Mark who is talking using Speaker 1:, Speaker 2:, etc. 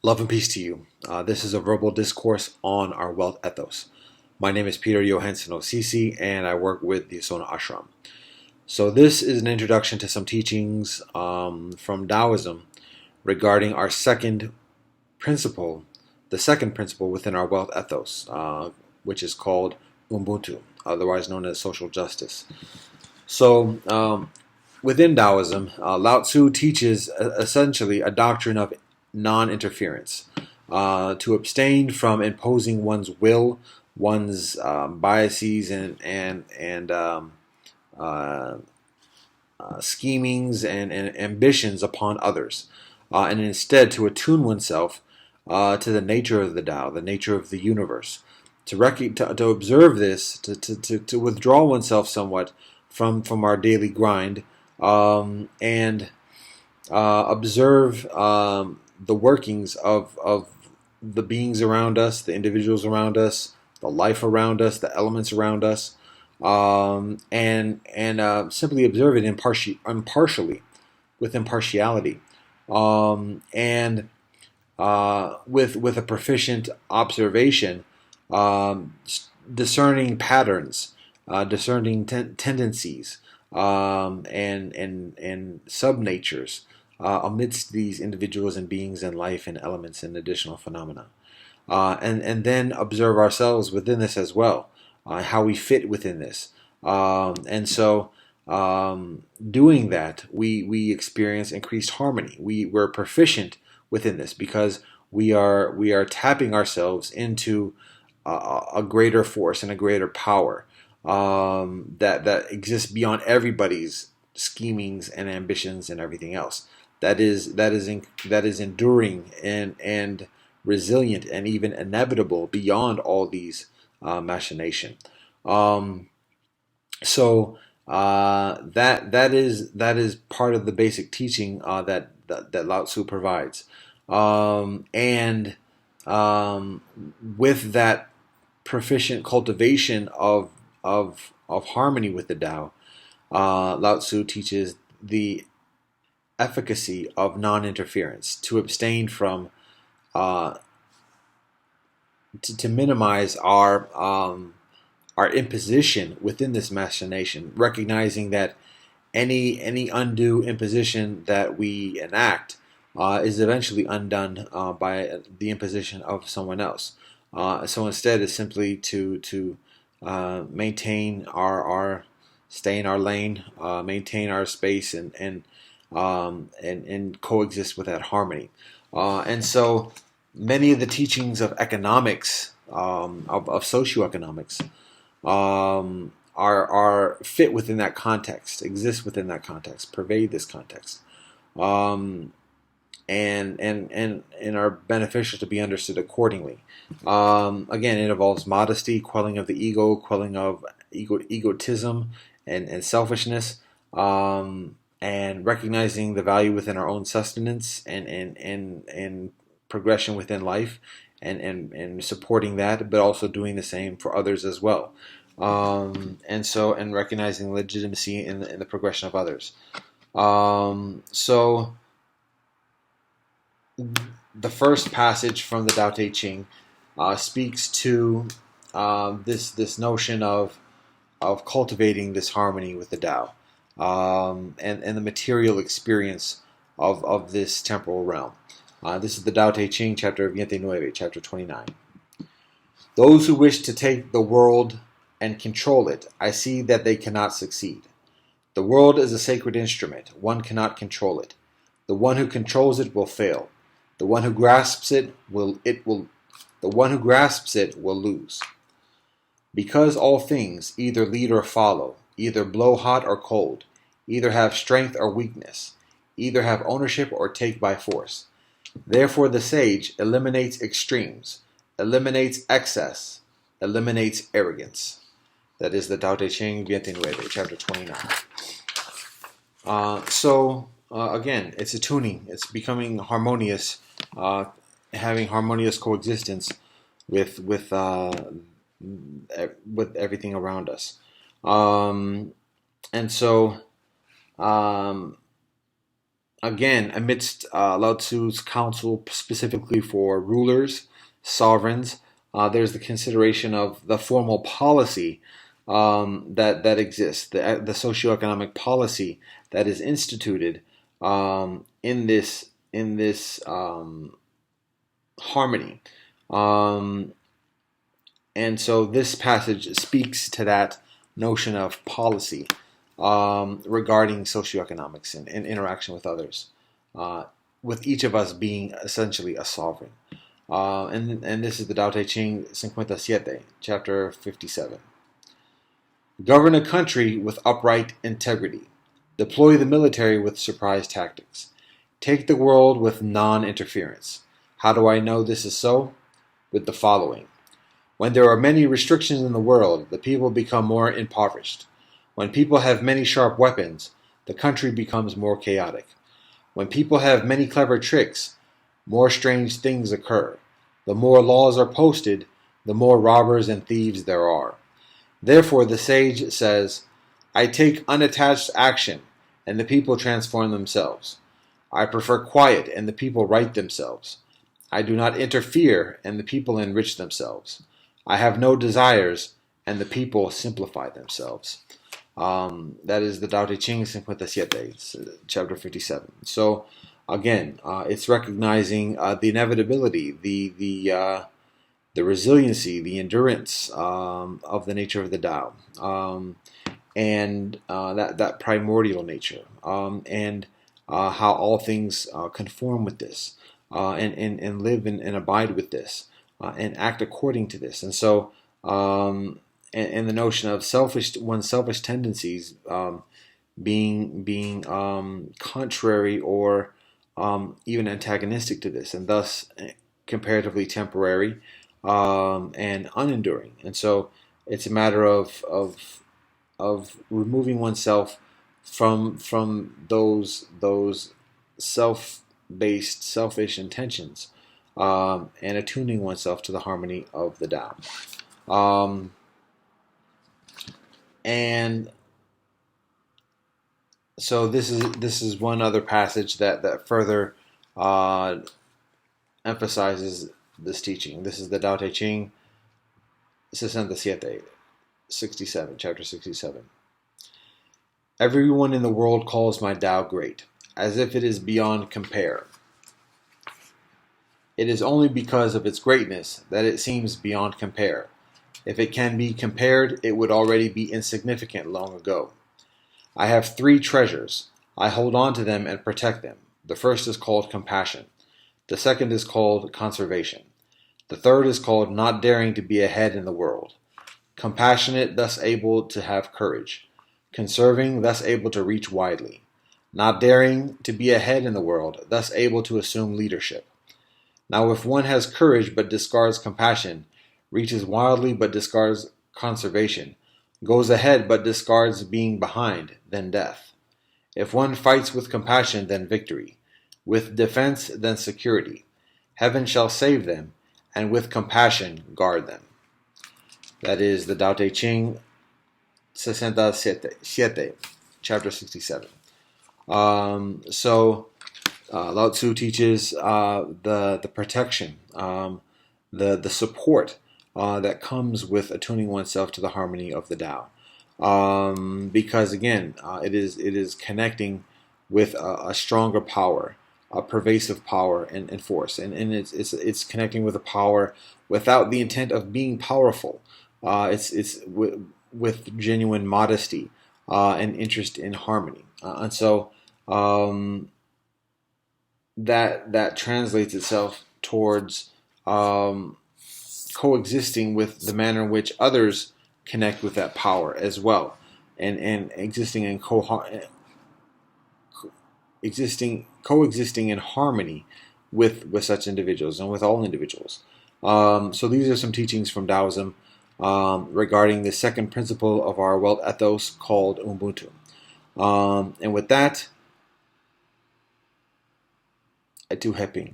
Speaker 1: Love and peace to you. This is a verbal discourse on our Welt Ethos. My name is Peter Johansson Osisi, and I work with the Asona Ashram. So this is an introduction to some teachings from Taoism regarding our second principle, the second principle within our Welt Ethos, which is called Ubuntu, otherwise known as social justice. So within Taoism, Lao Tzu teaches essentially a doctrine of non-interference, to abstain from imposing one's will, one's biases and schemings and ambitions upon others, and instead to attune oneself to the nature of the Tao, the nature of the universe, to observe this, to withdraw oneself somewhat from our daily grind, and observe the workings of the beings around us, the individuals around us, the life around us, the elements around us, and simply observe it impartially, with impartiality, and with a proficient observation, discerning patterns, discerning tendencies, and sub-natures amidst these individuals and beings and life and elements and additional phenomena. And then observe ourselves within this as well, how we fit within this. Doing that, we experience increased harmony. We're proficient within this because we are tapping ourselves into a greater force and a greater power that exists beyond everybody's schemings and ambitions and everything else. That is enduring and resilient and even inevitable beyond all these machination. That is part of the basic teaching that Lao Tzu provides, and with that proficient cultivation of harmony with the Tao, Lao Tzu teaches the efficacy of non-interference, to abstain from, to minimize our imposition within this machination, recognizing that any undue imposition that we enact is eventually undone by the imposition of someone else. So instead, it's simply to maintain our stay in our lane, maintain our space, and coexist with that harmony. And so many of the teachings of economics, of socioeconomics, are fit within that context, exist within that context, pervade this context, and are beneficial to be understood accordingly. Again, it involves modesty, quelling of the ego, quelling of egotism and selfishness, and recognizing the value within our own sustenance and progression within life, and supporting that, but also doing the same for others as well. And recognizing legitimacy in the progression of others. So the first passage from the Tao Te Ching speaks to this notion of cultivating this harmony with the Tao, and the material experience of this temporal realm. This is the Tao Te Ching, chapter 29, chapter 29. Those who wish to take the world and control it, I see that they cannot succeed. The world is a sacred instrument. One cannot control it. The one who controls it will fail. The one who grasps it will lose. Because all things either lead or follow, either blow hot or cold, either have strength or weakness, either have ownership or take by force. Therefore the sage eliminates extremes, eliminates excess, eliminates arrogance. That is the Tao Te Ching, 29, chapter 29. Again, it's attuning. It's becoming harmonious, having harmonious coexistence with everything around us. again, amidst Lao Tzu's counsel specifically for rulers, sovereigns, there's the consideration of the formal policy that exists, the socioeconomic policy that is instituted in this harmony. And so this passage speaks to that notion of policy regarding socioeconomics and interaction with others, with each of us being essentially a sovereign. And this is the Tao Te Ching 57, chapter 57. Govern a country with upright integrity. Deploy the military with surprise tactics. Take the world with non-interference. How do I know this is so? With the following. When there are many restrictions in the world, the people become more impoverished. When people have many sharp weapons, the country becomes more chaotic. When people have many clever tricks, more strange things occur. The more laws are posted, the more robbers and thieves there are. Therefore, the sage says, I take unattached action, and the people transform themselves. I prefer quiet, and the people right themselves. I do not interfere, and the people enrich themselves. I have no desires, and the people simplify themselves. That is the Tao Te Ching 57, chapter 57. So, again, it's recognizing the inevitability, the resiliency, the endurance of the nature of the Tao, and that primordial nature, and how all things conform with this, and live and abide with this, and act according to this. And so, and the notion of one's selfish tendencies being contrary or even antagonistic to this, and thus comparatively temporary and unenduring. And so it's a matter of removing oneself from those self-based, selfish intentions, and attuning oneself to the harmony of the Tao. And so this is one other passage that further emphasizes this teaching. This is the Tao Te Ching 67, chapter 67. Everyone in the world calls my Tao great, as if it is beyond compare. It is only because of its greatness that it seems beyond compare. If it can be compared, it would already be insignificant long ago. I have 3 treasures. I hold on to them and protect them. The first is called compassion. The second is called conservation. The third is called not daring to be ahead in the world. Compassionate, thus able to have courage. Conserving, thus able to reach widely. Not daring to be ahead in the world, thus able to assume leadership. Now if one has courage but discards compassion, reaches wildly but discards conservation, goes ahead but discards being behind, then death. If one fights with compassion, then victory. With defense, then security. Heaven shall save them, and with compassion guard them. That is the Tao Te Ching 67, chapter 67. So Lao Tzu teaches the protection, the support that comes with attuning oneself to the harmony of the Tao, because again, it is connecting with a stronger power, a pervasive power and force, and it's connecting with a power without the intent of being powerful. It's with genuine modesty and interest in harmony, and so that translates itself towards coexisting with the manner in which others connect with that power as well, and existing in coexisting in harmony with such individuals and with all individuals. So these are some teachings from Taoism regarding the second principle of our Welt Ethos called Ubuntu. And with that, I do happy.